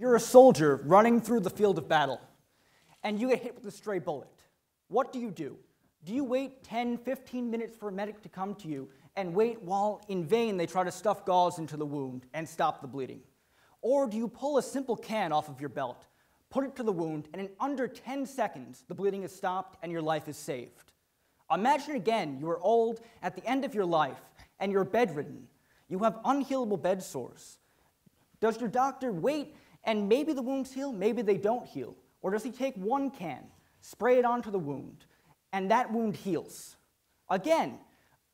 You're a soldier running through the field of battle, and you get hit with a stray bullet. What do? Do you wait 10, 15 minutes for a medic to come to you and wait while in vain they try to stuff gauze into the wound and stop the bleeding? Or do you pull a simple can off of your belt, put it to the wound, and in under 10 seconds the bleeding is stopped and your life is saved? Imagine again you are old at the end of your life and you're bedridden. You have unhealable bed sores. Does your doctor wait and maybe the wounds heal, maybe they don't heal? Or does he take one can, spray it onto the wound, and that wound heals? Again,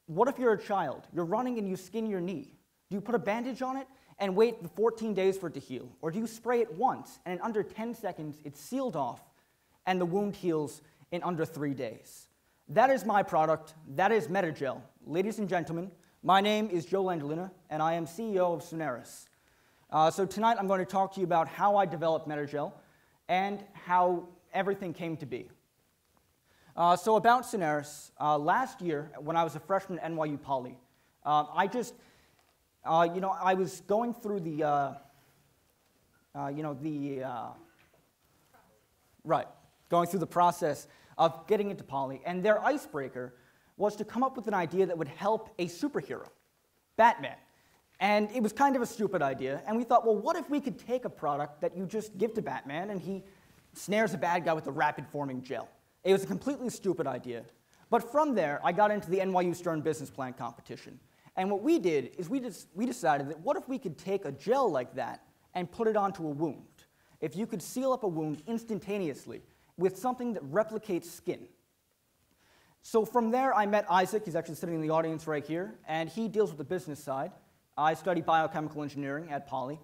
what if you're a child? You're running and you skin your knee. Do you put a bandage on it and wait the 14 days for it to heal? Or do you spray it once and in under 10 seconds it's sealed off and the wound heals in under 3 days? That is my product. That is Metagel. Ladies and gentlemen, my name is Joe Landolina and I am CEO of Suneris. So tonight I'm going to talk to you about how I developed Metagel and how everything came to be. So about Suneris, last year when I was a freshman at NYU Poly, I was going through going through the process of getting into Poly, and their icebreaker was to come up with an idea that would help a superhero, Batman. And it was kind of a stupid idea, and we thought, well, what if we could take a product that you just give to Batman and he snares a bad guy with a rapid-forming gel? It was a completely stupid idea. But from there, I got into the NYU Stern Business Plan competition. And what we did is we decided that what if we could take a gel like that and put it onto a wound? If you could seal up a wound instantaneously with something that replicates skin. So from there, I met Isaac. He's actually sitting in the audience right here, and he deals with the business side. I study biochemical engineering at Poly,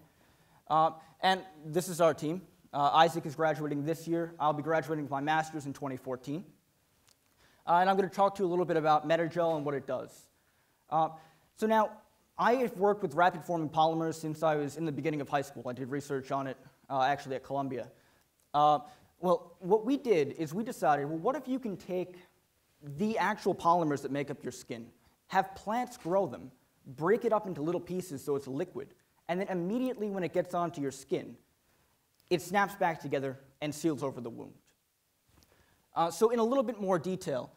and this is our team. Isaac is graduating this year. I'll be graduating with my master's in 2014. And I'm going to talk to you a little bit about Metagel and what it does. So now, I have worked with rapid-forming polymers since I was in the beginning of high school. I did research on it, actually at Columbia. Well, what we did is we decided, well, what if you can take the actual polymers that make up your skin, have plants grow them, break it up into little pieces so it's a liquid, and then immediately when it gets onto your skin, it snaps back together and seals over the wound. So in a little bit more detail,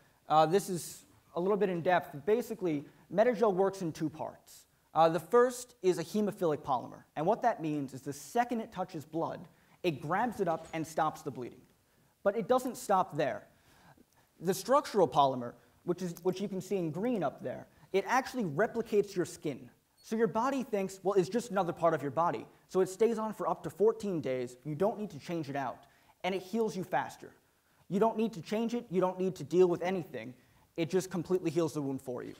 this is a little bit in depth. Basically, Metagel works in two parts. The first is a hemophilic polymer, and what that means is the second it touches blood, it grabs it up and stops the bleeding. But it doesn't stop there. The structural polymer, which you can see in green up there, it actually replicates your skin. So your body thinks, well, it's just another part of your body. So it stays on for up to 14 days. You don't need to change it out. And it heals you faster. You don't need to change it. You don't need to deal with anything. It just completely heals the wound for you.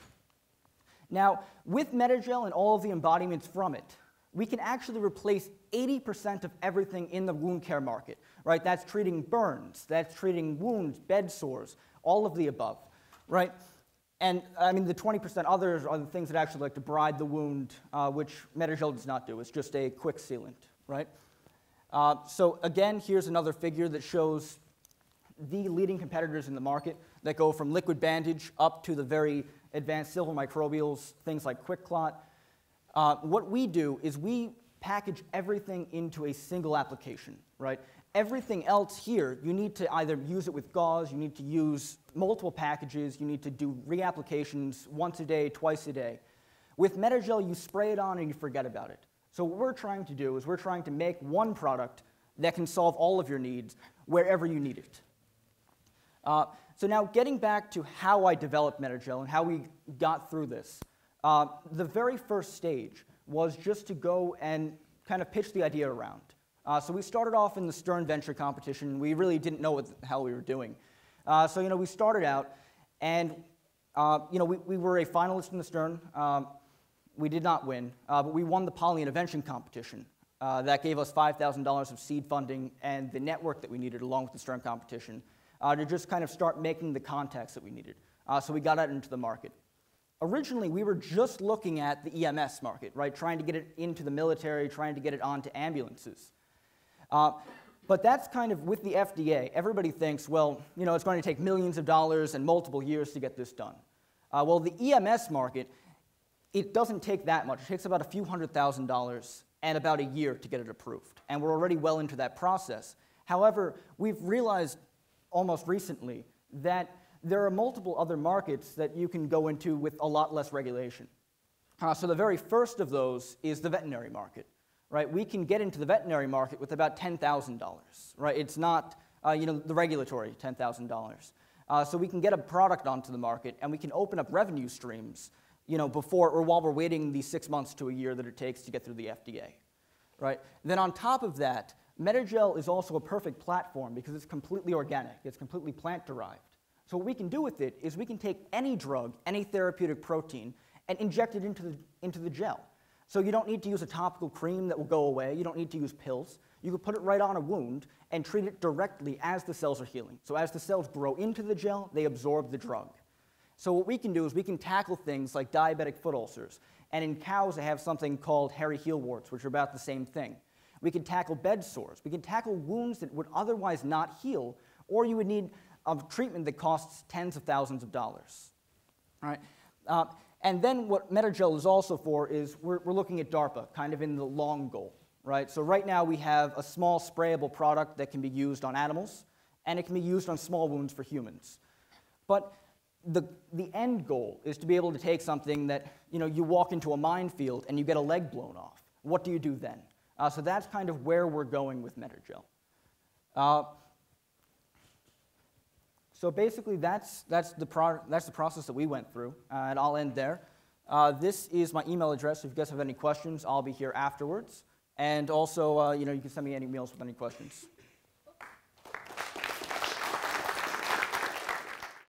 Now, with Metagel and all of the embodiments from it, we can actually replace 80% of everything in the wound care market, right? That's treating burns, that's treating wounds, bed sores, all of the above, right? And I mean, the 20% others are the things that actually like to bride the wound, which Metagel does not do. It's just a quick sealant, right? So again, here's another figure that shows the leading competitors in the market that go from liquid bandage up to the very advanced silver microbials, things like QuickClot. What we do is we package everything into a single application, right? Everything else here, you need to either use it with gauze, you need to use multiple packages, you need to do reapplications once a day, twice a day. With Metagel, you spray it on and you forget about it. So what we're trying to do is we're trying to make one product that can solve all of your needs wherever you need it. So now getting back to how I developed Metagel and how we got through this. The very first stage was just to go and kind of pitch the idea around. So we started off in the Stern Venture competition. We really didn't know what the hell we were doing. So we started out, and we were a finalist in the Stern. We did not win, but we won the Poly Innovation competition. That gave us $5,000 of seed funding and the network that we needed along with the Stern competition to just kind of start making the contacts that we needed. So we got out into the market. Originally, we were just looking at the EMS market, right? Trying to get it into the military, trying to get it onto ambulances. But that's kind of, with the FDA, everybody thinks, well, it's going to take millions of dollars and multiple years to get this done. Well, the EMS market, it doesn't take that much. It takes about a few $100,000, and about a year to get it approved. And we're already well into that process. However, we've realized almost recently that there are multiple other markets that you can go into with a lot less regulation. So the very first of those is the veterinary market. Right? We can get into the veterinary market with about $10,000. Right? It's not the regulatory $10,000. So we can get a product onto the market, and we can open up revenue streams before or while we're waiting the 6 months to a year that it takes to get through the FDA. Right? Then on top of that, Metagel is also a perfect platform because it's completely organic. It's completely plant-derived. So what we can do with it is we can take any drug, any therapeutic protein, and inject it into the gel. So you don't need to use a topical cream that will go away. You don't need to use pills. You can put it right on a wound and treat it directly as the cells are healing. So as the cells grow into the gel, they absorb the drug. So what we can do is we can tackle things like diabetic foot ulcers. And in cows, they have something called hairy heel warts, which are about the same thing. We can tackle bed sores. We can tackle wounds that would otherwise not heal, or you would need a treatment that costs tens of thousands of dollars. All right? And then what Metagel is also for is we're looking at DARPA, kind of in the long goal. Right? So right now we have a small sprayable product that can be used on animals, and it can be used on small wounds for humans. But the end goal is to be able to take something that, you walk into a minefield and you get a leg blown off. What do you do then? So that's kind of where we're going with Metagel. So basically that's the process that we went through, and I'll end there. This is my email address. If you guys have any questions, I'll be here afterwards. And also, you can send me any emails with any questions.